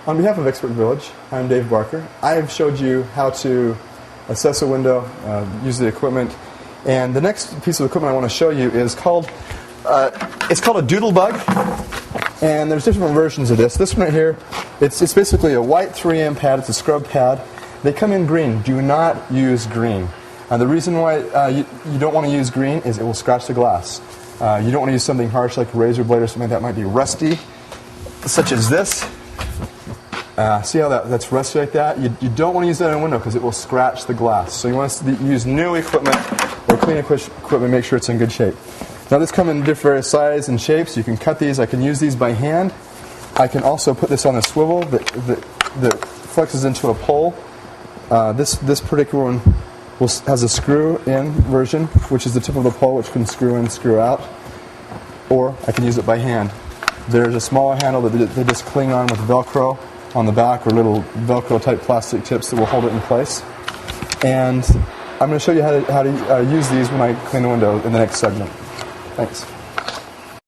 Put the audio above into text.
On behalf of Expert Village, I'm Dave Barker. I have showed you how to assess a window, use the equipment, and the next piece of equipment I want to show you is called it's called a Doodlebug, and there's different versions of this. This one right here, it's basically a white 3M pad. It's a scrub pad. They come in green. Do not use green. The reason why you don't want to use green is it will scratch the glass. You don't want to use something harsh like a razor blade or something that might be rusty, such as this. See how that's rusty like that? You don't want to use that in a window because it will scratch the glass. So you want to use new equipment or clean equipment, make sure it's in good shape. Now this comes in different various sizes and shapes. You can cut these. I can use these by hand. I can also put this on a swivel that flexes into a pole. This particular one has a screw-in version, which is the tip of the pole, which can screw in, screw out. Or I can use it by hand. There's a smaller handle that they just cling on with Velcro on the back, or little Velcro-type plastic tips that will hold it in place. And I'm going to show you how to use these when I clean the window in the next segment. Thanks.